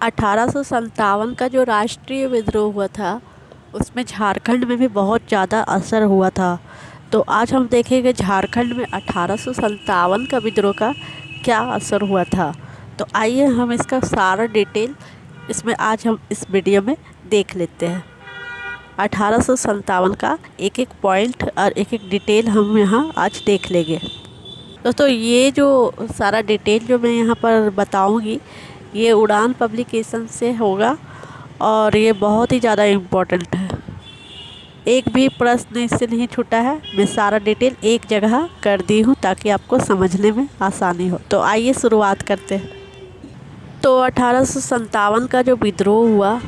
1857 का जो राष्ट्रीय विद्रोह हुआ था उसमें झारखंड में भी बहुत ज़्यादा असर हुआ था। तो आज हम देखेंगे झारखंड में 1857 का विद्रोह का क्या असर हुआ था। तो आइए हम इसका सारा डिटेल इसमें आज हम इस वीडियो में देख लेते हैं। 1857 का एक एक पॉइंट और एक एक डिटेल हम यहाँ आज देख लेंगे। दोस्तों ये जो सारा डिटेल जो मैं यहाँ पर बताऊँगी ये उड़ान पब्लिकेशन से होगा और ये बहुत ही ज़्यादा इम्पोर्टेंट है। एक भी प्रश्न इससे नहीं छूटा है। मैं सारा डिटेल एक जगह कर दी हूँ ताकि आपको समझने में आसानी हो। तो आइए शुरुआत करते हैं। तो 1857 का जो विद्रोह हुआ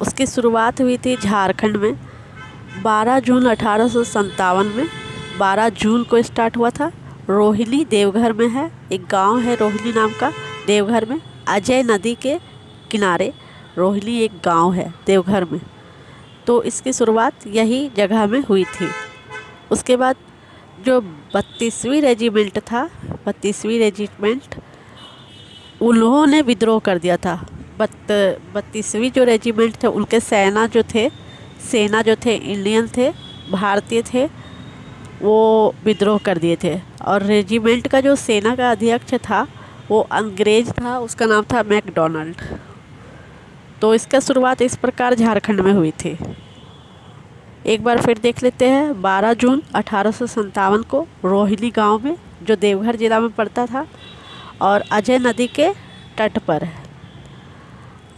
उसकी शुरुआत हुई थी झारखंड में 12 जून 1857 में। 12 जून को स्टार्ट हुआ था। रोहिणी देवघर में है, एक गांव है रोहिणी नाम का देवघर में, अजय नदी के किनारे रोहिणी एक गांव है देवघर में। तो इसकी शुरुआत यही जगह में हुई थी। उसके बाद जो 32वीं रेजिमेंट था, 32वीं रेजिमेंट उन्होंने विद्रोह कर दिया था। 32वीं जो रेजिमेंट थे उनके सेना जो थे इंडियन थे, भारतीय थे, वो विद्रोह कर दिए थे। और रेजिमेंट का जो सेना का अध्यक्ष था वो अंग्रेज था, उसका नाम था मैकडोनाल्ड। तो इसका शुरुआत इस प्रकार झारखंड में हुई थी। एक बार फिर देख लेते हैं। 12 जून 1857 को रोहिणी गांव में जो देवघर जिला में पड़ता था और अजय नदी के तट पर है।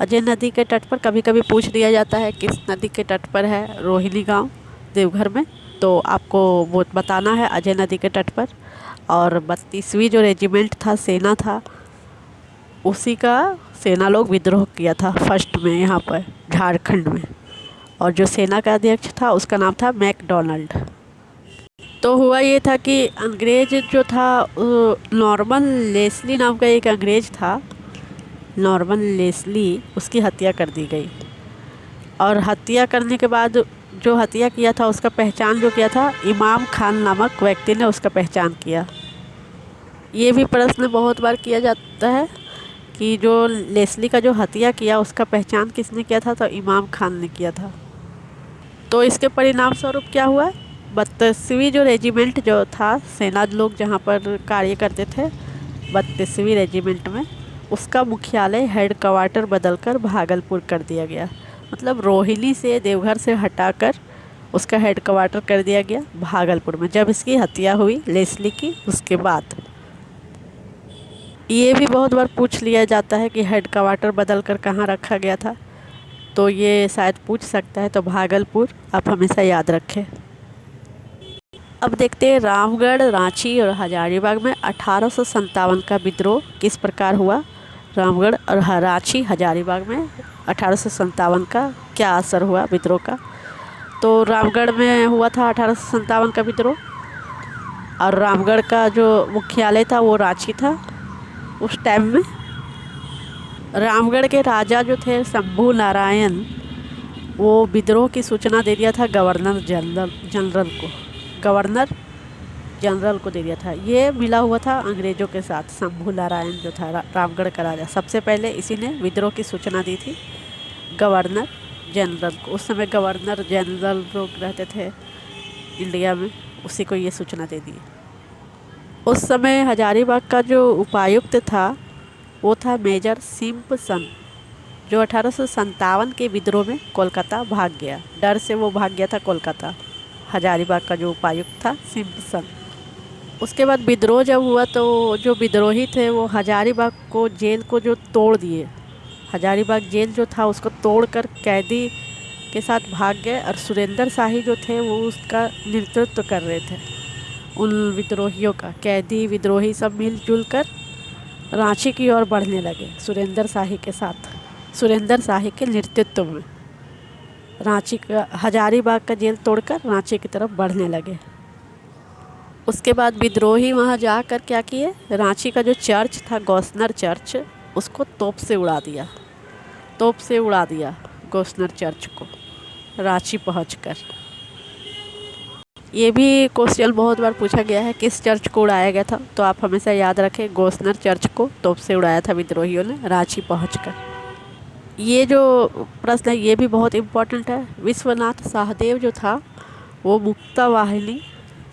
अजय नदी के तट पर कभी कभी पूछ दिया जाता है किस नदी के तट पर है रोहिणी गांव देवघर में, तो आपको वो बताना है अजय नदी के तट पर। और 32वीं जो रेजिमेंट था, सेना था, उसी का सेना लोग विद्रोह किया था फर्स्ट में यहाँ पर झारखंड में। और जो सेना का अध्यक्ष था उसका नाम था मैकडोनाल्ड। तो हुआ ये था कि अंग्रेज जो था नॉर्मन लेस्ली नाम का एक अंग्रेज था, नॉर्मन लेस्ली, उसकी हत्या कर दी गई। और हत्या करने के बाद जो हत्या किया था उसका पहचान जो किया था इमाम खान नामक व्यक्ति ने उसका पहचान किया। ये भी प्रश्न बहुत बार किया जाता है कि जो लेस्ली का जो हत्या किया उसका पहचान किसने किया था, तो इमाम खान ने किया था। तो इसके परिणाम स्वरूप क्या हुआ, 32वीं जो रेजिमेंट जो था, सेना लोग जहाँ पर कार्य करते थे 32वीं रेजिमेंट में, उसका मुख्यालय हेड क्वार्टर बदलकर भागलपुर कर दिया गया। मतलब रोहिणी से, देवघर से हटाकर उसका हेड क्वार्टर कर दिया गया भागलपुर में, जब इसकी हत्या हुई लेस्ली की उसके बाद। ये भी बहुत बार पूछ लिया जाता है कि हेड क्वार्टर बदल कर कहाँ रखा गया था, तो ये शायद पूछ सकता है, तो भागलपुर आप हमेशा याद रखें। अब देखते हैं रामगढ़, रांची और हजारीबाग में 1857 का विद्रोह किस प्रकार हुआ। रामगढ़ और रांची, हजारीबाग में 1857 का क्या असर हुआ विद्रोह का। तो रामगढ़ में हुआ था 1857 का विद्रोह, और रामगढ़ का जो मुख्यालय था वो रांची था उस टाइम में। रामगढ़ के राजा जो थे शंभू नारायण, वो विद्रोह की सूचना दे दिया था गवर्नर जनरल को दे दिया था। ये मिला हुआ था अंग्रेज़ों के साथ। शंभू नारायण जो था रामगढ़ का राजा, सबसे पहले इसी ने विद्रोह की सूचना दी थी गवर्नर जनरल को। उस समय गवर्नर जनरल लोग रहते थे इंडिया में, उसी को ये सूचना दे दी। उस समय हजारीबाग का जो उपायुक्त था वो था मेजर सिम्पसन, जो 1857 के विद्रोह में कोलकाता भाग गया। डर से वो भाग गया था कोलकाता, हजारीबाग का जो उपायुक्त था सिम्पसन। उसके बाद विद्रोह जब हुआ तो जो विद्रोही थे वो हजारीबाग को, जेल को जो तोड़ दिए, हजारीबाग जेल जो था उसको तोड़कर कैदी के साथ भाग गए। और सुरेंद्र शाही जो थे वो उसका नेतृत्व कर रहे थे उन विद्रोहियों का। कैदी विद्रोही सब मिलजुल कर रांची की ओर बढ़ने लगे सुरेंद्र शाही के साथ, सुरेंद्र शाही के नेतृत्व में। रांची का, हजारीबाग का जेल तोड़कर रांची की तरफ बढ़ने लगे। उसके बाद विद्रोही वहां जाकर क्या किए, रांची का जो चर्च था गॉसनर चर्च, उसको तोप से उड़ा दिया गॉसनर चर्च को रांची पहुंचकर। ये भी क्वेश्चन बहुत बार पूछा गया है किस चर्च को उड़ाया गया था, तो आप हमेशा याद रखें गॉसनर चर्च को तोप से उड़ाया था विद्रोहियों ने रांची पहुंचकर। ये जो प्रश्न है ये भी बहुत इम्पोर्टेंट है। विश्वनाथ सहदेव जो था वो मुक्ता वाहिनी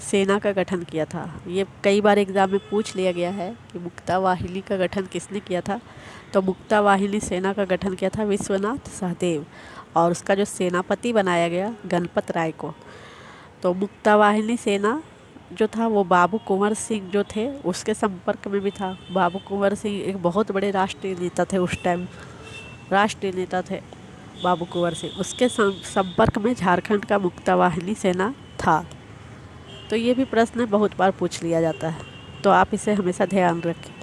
सेना का गठन किया था। ये कई बार एग्ज़ाम में पूछ लिया गया है कि मुक्ता वाहिनी का गठन किसने किया था। तो मुक्ता वाहिनी सेना का गठन किया था विश्वनाथ सहदेव, और उसका जो सेनापति बनाया गया गणपत राय को। तो मुक्ता वाहिनी सेना जो था वो बाबू कुंवर सिंह जो थे उसके संपर्क में भी था। बाबू कुंवर सिंह एक बहुत बड़े राष्ट्रीय नेता थे, उस टाइम राष्ट्रीय नेता थे बाबू कुंवर सिंह। उसके संपर्क में झारखंड का मुक्ता वाहिनी सेना था। तो ये भी प्रश्न बहुत बार पूछ लिया जाता है, तो आप इसे हमेशा ध्यान रखें।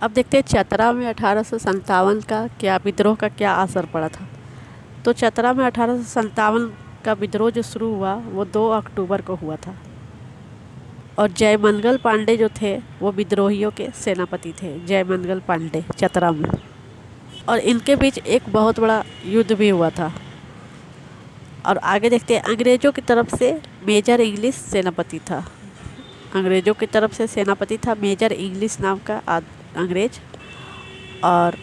अब देखते हैं चतरा में 1857 का क्या विद्रोह का क्या असर पड़ा था। तो चतरा में 1857 का विद्रोह जो शुरू हुआ वो 2 अक्टूबर को हुआ था, और जयमंगल पांडे जो थे वो विद्रोहियों के सेनापति थे। जयमंगल पांडे चतरा में, और इनके बीच एक बहुत बड़ा युद्ध भी हुआ था। और आगे देखते हैं, अंग्रेज़ों की तरफ से मेजर इंग्लिश सेनापति था। अंग्रेज़ों की तरफ से सेनापति था मेजर इंग्लिश नाम का अंग्रेज, और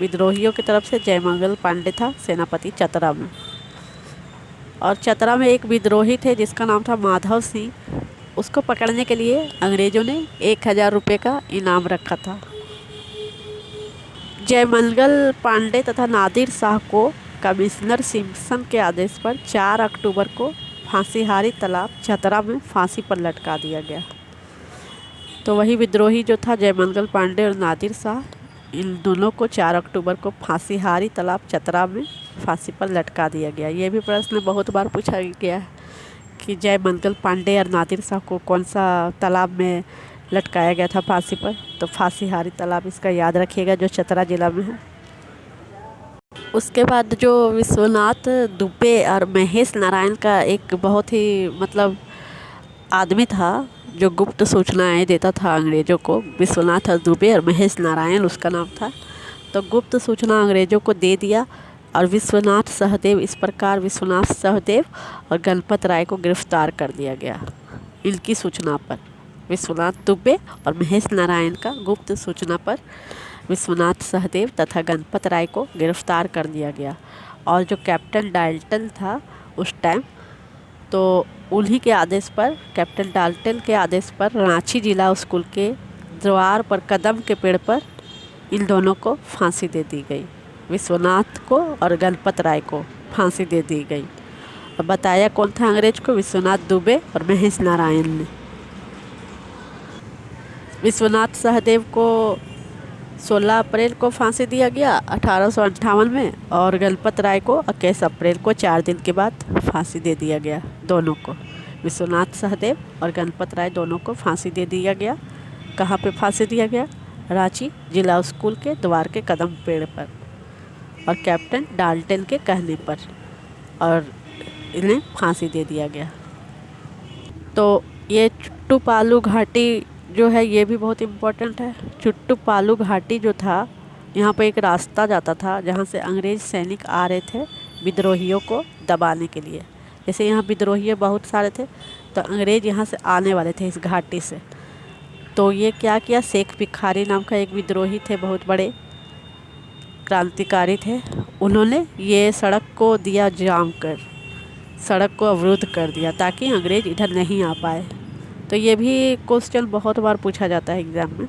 विद्रोहियों की तरफ से जयमंगल पांडे था सेनापति चतरा में। और चतरा में एक विद्रोही थे जिसका नाम था माधव सिंह। उसको पकड़ने के लिए अंग्रेज़ों ने 1000 रुपये का इनाम रखा था। जयमंगल पांडे तथा नादिर शाह को कमिश्नर सिम्पसन के आदेश पर 4 अक्टूबर को फांसीहारी तालाब चतरा में फांसी पर लटका दिया गया। तो वही विद्रोही जो था जयमंगल पांडे और नादिर शाह, इन दोनों को 4 अक्टूबर को फांसीहारी तालाब चतरा में फांसी पर लटका दिया गया। ये भी प्रश्न बहुत बार पूछा गया है कि जयमंगल पांडे और नादिर शाह को कौन सा तालाब में लटकाया गया था फांसी पर। तो फांसीहारी तालाब इसका याद रखिएगा, जो चतरा ज़िला में है। उसके बाद जो विश्वनाथ दुबे और महेश नारायण का एक बहुत ही आदमी था जो गुप्त सूचनाएं देता था अंग्रेज़ों को। विश्वनाथ दुबे और महेश नारायण उसका नाम था। तो गुप्त सूचना अंग्रेज़ों को दे दिया, और विश्वनाथ सहदेव, इस प्रकार विश्वनाथ सहदेव और गणपत राय को गिरफ्तार कर दिया गया। इनकी सूचना पर विश्वनाथ दुबे और महेश नारायण का गुप्त सूचना पर विश्वनाथ सहदेव तथा गणपत राय को गिरफ्तार कर दिया गया। और जो कैप्टन डाल्टन था उस टाइम, तो उन्हीं के आदेश पर, कैप्टन डाल्टन के आदेश पर रांची जिला स्कूल के द्वार पर कदम के पेड़ पर इन दोनों को फांसी दे दी गई। विश्वनाथ को और गणपत राय को फांसी दे दी गई। और बताया कौन था अंग्रेज को? विश्वनाथ दुबे और महेश नारायण ने। विश्वनाथ सहदेव को 16 अप्रैल को फांसी दिया गया 1858 में, और गणपत राय को 21 अप्रैल को 4 दिन के बाद फांसी दे दिया गया। दोनों को, विश्वनाथ सहदेव और गणपत राय दोनों को फांसी दे दिया गया। कहाँ पे फांसी दिया गया? रांची जिला स्कूल के द्वार के कदम पेड़ पर, और कैप्टन डाल्टन के कहने पर, और इन्हें फांसी दे दिया गया। तो ये चुट्टू पालू घाटी जो है ये भी बहुत इम्पोर्टेंट है। चुट्टू पालू घाटी जो था, यहाँ पर एक रास्ता जाता था जहाँ से अंग्रेज़ सैनिक आ रहे थे विद्रोहियों को दबाने के लिए। जैसे यहाँ विद्रोही बहुत सारे थे, तो अंग्रेज़ यहाँ से आने वाले थे इस घाटी से। तो ये क्या किया, शेख भिखारी नाम का एक विद्रोही थे, बहुत बड़े क्रांतिकारी थे। उन्होंने ये सड़क को दिया जाम कर, सड़क को अवरुद्ध कर दिया ताकि अंग्रेज़ इधर नहीं आ पाए। तो ये भी क्वेश्चन बहुत बार पूछा जाता है एग्ज़ाम में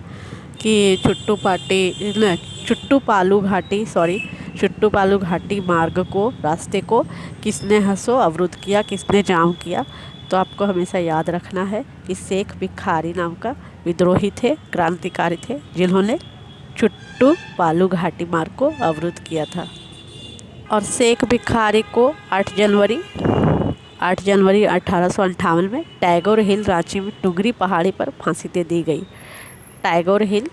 कि चुट्टू पालू घाटी मार्ग को, रास्ते को किसने अवरुद्ध किया, किसने जाम किया। तो आपको हमेशा याद रखना है कि शेख भिखारी नाम का विद्रोही थे, क्रांतिकारी थे, जिन्होंने चुट्टू पालू घाटी मार्ग को अवरुद्ध किया था। और शेख भिखारी को 8 जनवरी 1858 में टैगोर हिल, रांची में टुंगरी पहाड़ी पर फांसी दे दी गई। टैगोर हिल,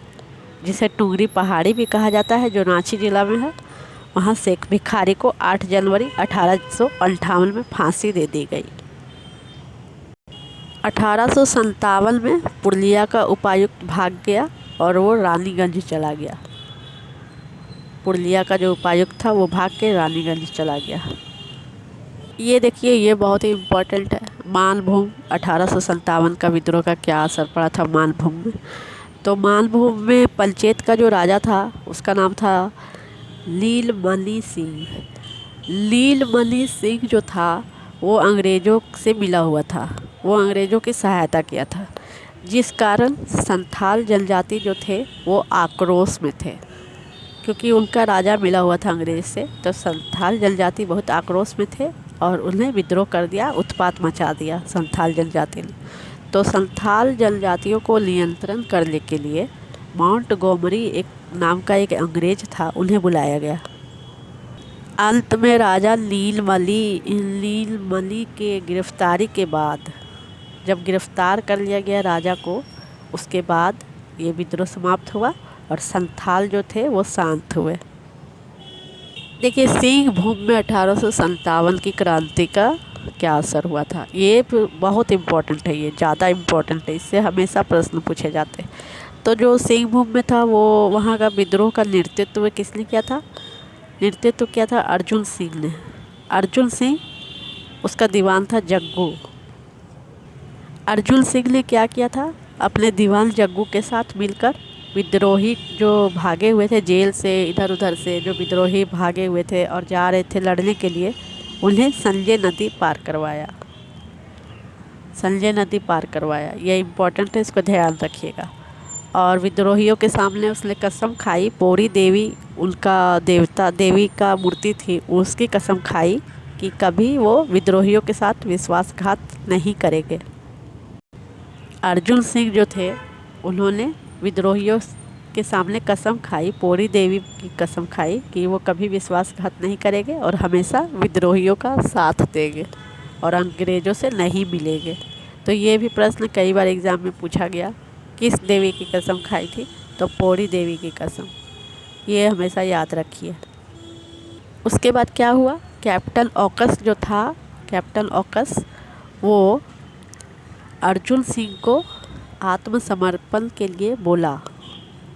जिसे टुंगरी पहाड़ी भी कहा जाता है, जो रांची जिला में है, वहाँ शेख भिखारी को 8 जनवरी 1858 में फांसी दे दी गई। 1857 में पुरुलिया का उपायुक्त भाग गया और वो रानीगंज चला गया। पुरुलिया का जो उपायुक्त था वो भाग के रानीगंज चला गया। ये देखिए, ये बहुत ही इम्पोर्टेंट है। मानभूम 1857 का विद्रोह का क्या असर पड़ा था मानभूम में। तो मानभूम में पंचेत का जो राजा था उसका नाम था लीलमणि सिंह। लीलमणि सिंह जो था वो अंग्रेज़ों से मिला हुआ था, वो अंग्रेज़ों की सहायता किया था, जिस कारण संथाल जनजाति जो थे वो आक्रोश में थे, क्योंकि उनका राजा मिला हुआ था अंग्रेज़ से। तो संथाल जनजाति बहुत आक्रोश में थे और उन्हें विद्रोह कर दिया, उत्पात मचा दिया संथाल जनजाति ने। तो संथाल जनजातियों को नियंत्रण करने के लिए मॉन्टगोमरी एक नाम का एक अंग्रेज था, उन्हें बुलाया गया। अंत में राजा लीलमणि के गिरफ्तारी के बाद, जब गिरफ्तार कर लिया गया राजा को, उसके बाद ये विद्रोह समाप्त हुआ और संथाल जो थे वो शांत हुए। देखिए, सिंह भूमि में 1857 की क्रांति का क्या असर हुआ था, ये बहुत इम्पोर्टेंट है, ये ज़्यादा इम्पोर्टेंट है, इससे हमेशा प्रश्न पूछे जाते हैं। तो जो सिंह भूमि में था वो वहाँ का विद्रोह का नेतृत्व किसने किया था? नेतृत्व किया था अर्जुन सिंह ने। अर्जुन सिंह, उसका दीवान था जग्गू। अर्जुन सिंह ने क्या किया था? अपने दीवान जग्गू के साथ मिलकर विद्रोही जो भागे हुए थे जेल से, इधर उधर से जो विद्रोही भागे हुए थे और जा रहे थे लड़ने के लिए, उन्हें संजय नदी पार करवाया। संजय नदी पार करवाया, ये इम्पोर्टेंट है, इसको ध्यान रखिएगा। और विद्रोहियों के सामने उसने कसम खाई, पौरी देवी उनका देवी का मूर्ति थी, उसकी कसम खाई कि कभी वो विद्रोहियों के साथ विश्वासघात नहीं करेंगे। अर्जुन सिंह जो थे उन्होंने विद्रोहियों के सामने कसम खाई, पौरी देवी की कसम खाई कि वो कभी विश्वासघात नहीं करेंगे और हमेशा विद्रोहियों का साथ देंगे और अंग्रेज़ों से नहीं मिलेंगे। तो ये भी प्रश्न कई बार एग्ज़ाम में पूछा गया, किस देवी की कसम खाई थी? तो पौरी देवी की कसम, ये हमेशा याद रखिए। उसके बाद क्या हुआ? कैप्टन ऑकस जो था, कैप्टन ऑकस वो अर्जुन सिंह को आत्मसमर्पण के लिए बोला।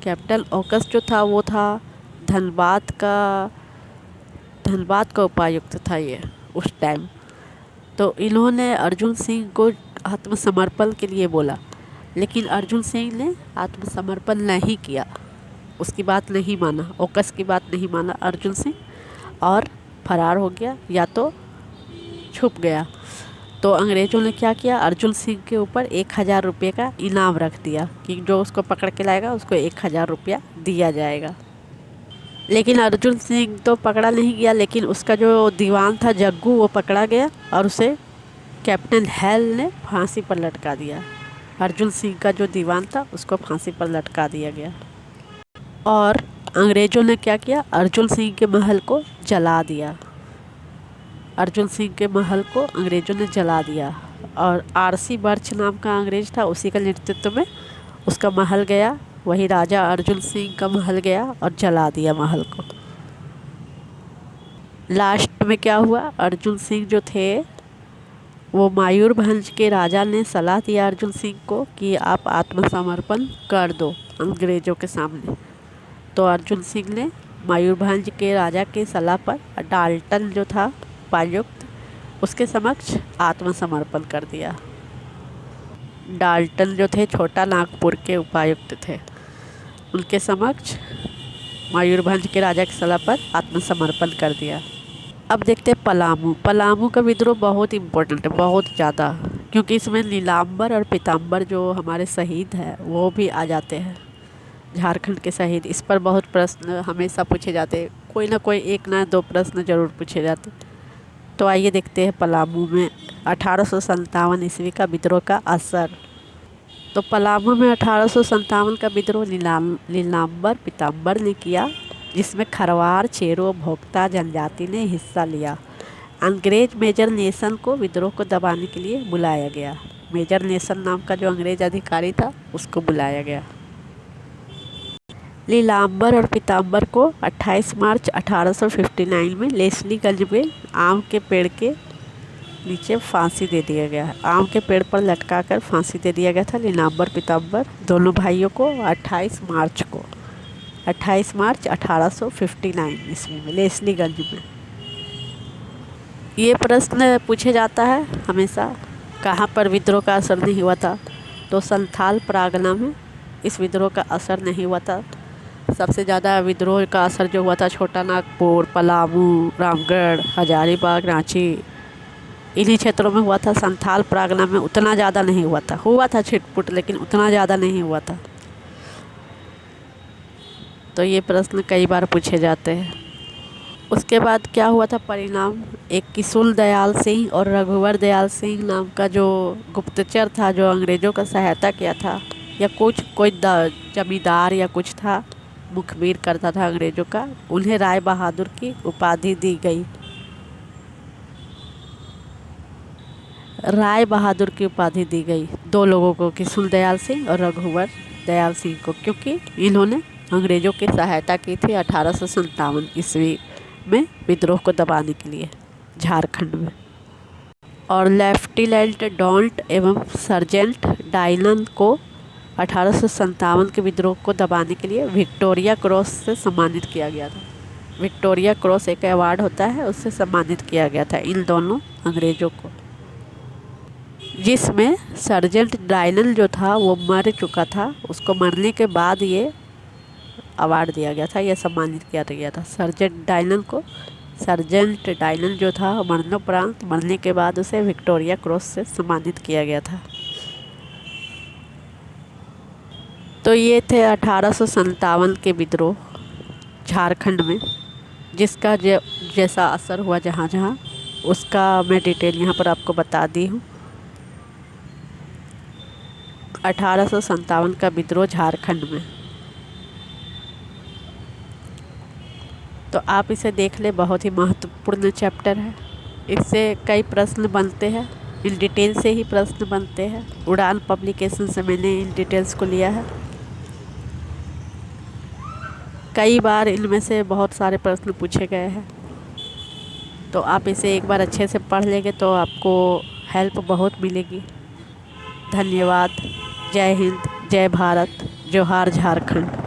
कैप्टन ऑकस जो था वो था धनबाद का उपायुक्त था ये उस टाइम। तो इन्होंने अर्जुन सिंह को आत्मसमर्पण के लिए बोला, लेकिन अर्जुन सिंह ने आत्मसमर्पण नहीं किया, उसकी बात नहीं माना, ऑकस की बात नहीं माना अर्जुन सिंह, और फरार हो गया या तो छुप गया। तो अंग्रेज़ों ने क्या किया? अर्जुन सिंह के ऊपर 1000 रुपये का इनाम रख दिया कि जो उसको पकड़ के लाएगा उसको 1000 रुपया दिया जाएगा। लेकिन अर्जुन सिंह तो पकड़ा नहीं गया, लेकिन उसका जो दीवान था जग्गू वो पकड़ा गया और उसे कैप्टन हैल ने फांसी पर लटका दिया। अर्जुन सिंह का जो दीवान था उसको फांसी पर लटका दिया गया। और अंग्रेज़ों ने क्या किया? अर्जुन सिंह के महल को जला दिया। अर्जुन सिंह के महल को अंग्रेज़ों ने जला दिया और आरसी बर्च नाम का अंग्रेज़ था, उसी का नेतृत्व में उसका महल गया, वही राजा अर्जुन सिंह का महल गया और जला दिया महल को। लास्ट में क्या हुआ? अर्जुन सिंह जो थे वो मयूरभंज के राजा ने सलाह दिया अर्जुन सिंह को कि आप आत्मसमर्पण कर दो अंग्रेज़ों के सामने। तो अर्जुन सिंह ने मयूरभंज के राजा की सलाह पर डाल्टन जो था उपायुक्त, उसके समक्ष आत्मसमर्पण कर दिया। डाल्टन जो थे छोटा नागपुर के उपायुक्त थे, उनके समक्ष मयूरभंज के राजा की सलाह पर आत्मसमर्पण कर दिया। अब देखते हैं पलामू। पलामू का विद्रोह बहुत इम्पोर्टेंट है, बहुत ज़्यादा, क्योंकि इसमें नीलाम्बर और पीताम्बर जो हमारे शहीद हैं वो भी आ जाते हैं, झारखंड के शहीद। इस पर बहुत प्रश्न हमेशा पूछे जाते हैं, कोई ना कोई एक ना दो प्रश्न ज़रूर पूछे जाते। तो आइए देखते हैं पलामू में 1857 ईस्वी का विद्रोह का असर। तो पलामू में 1857 का विद्रोह नीलाम्बर पीताम्बर ने किया, जिसमें खरवार, चेरो, भोक्ता जनजाति ने हिस्सा लिया। अंग्रेज मेजर नेशन को विद्रोह को दबाने के लिए बुलाया गया। मेजर नेशन नाम का जो अंग्रेज अधिकारी था उसको बुलाया गया। नीलाम्बर और पीताम्बर को 28 मार्च 1859 में लेस्लीगंज में आम के पेड़ के नीचे फांसी दे दिया गया। आम के पेड़ पर लटकाकर फांसी दे दिया गया था नीलाम्बर पीताम्बर दोनों भाइयों को 28 मार्च 1859 ईस्वी में लेस्लीगंज में। ये प्रश्न पूछे जाता है हमेशा, कहाँ पर विद्रोह का असर नहीं हुआ था? तो संथाल परगना में इस विद्रोह का असर नहीं हुआ था। सबसे ज़्यादा विद्रोह का असर जो हुआ था छोटा नागपुर, पलामू, रामगढ़, हजारीबाग, रांची, इन्हीं क्षेत्रों में हुआ था। संथाल परगना में उतना ज़्यादा नहीं हुआ था छिटपुट, लेकिन उतना ज़्यादा नहीं हुआ था। तो ये प्रश्न कई बार पूछे जाते हैं। उसके बाद क्या हुआ था परिणाम, एक किशुल दयाल सिंह और रघुवर दयाल सिंह नाम का जो गुप्तचर था, जो अंग्रेज़ों का सहायता किया था, या कोई जमींदार या कुछ था, मुखबिर करता था अंग्रेज़ों का, उन्हें राय बहादुर की उपाधि दी गई। राय बहादुर की उपाधि दी गई 2 लोगों को, किशुल दयाल सिंह और रघुवर दयाल सिंह को, क्योंकि इन्होंने अंग्रेज़ों की सहायता की थी 1857 ईस्वी में विद्रोह को दबाने के लिए झारखंड में। और लेफ्टिनेंट डॉल्ट एवं सर्जेंट डायनन को 1857 के विद्रोह को दबाने के लिए विक्टोरिया क्रॉस से सम्मानित किया गया था। विक्टोरिया क्रॉस एक अवार्ड होता है, उससे सम्मानित किया गया था इन दोनों अंग्रेज़ों को, जिसमें सर्जेंट डायनन जो था वो मर चुका था। उसको मरने के बाद ये अवार्ड दिया गया था, यह सम्मानित किया गया था सर्जेंट डायनन जो था मरणोपरांत, मरने के बाद उसे विक्टोरिया क्रॉस से सम्मानित किया गया था। तो ये थे 1857 के विद्रोह झारखंड में, जिसका जैसा असर हुआ जहाँ जहाँ, उसका मैं डिटेल यहाँ पर आपको बता दी हूँ। 1857 का विद्रोह झारखंड में। तो आप इसे देख ले, बहुत ही महत्वपूर्ण चैप्टर है। इससे कई प्रश्न बनते हैं, इन डिटेल से ही प्रश्न बनते हैं। उड़ान पब्लिकेशन से मैंने इन डिटेल्स को लिया है। कई बार इनमें से बहुत सारे प्रश्न पूछे गए हैं, तो आप इसे एक बार अच्छे से पढ़ लेंगे तो आपको हेल्प बहुत मिलेगी। धन्यवाद। जय हिंद, जय भारत, जोहार झारखंड।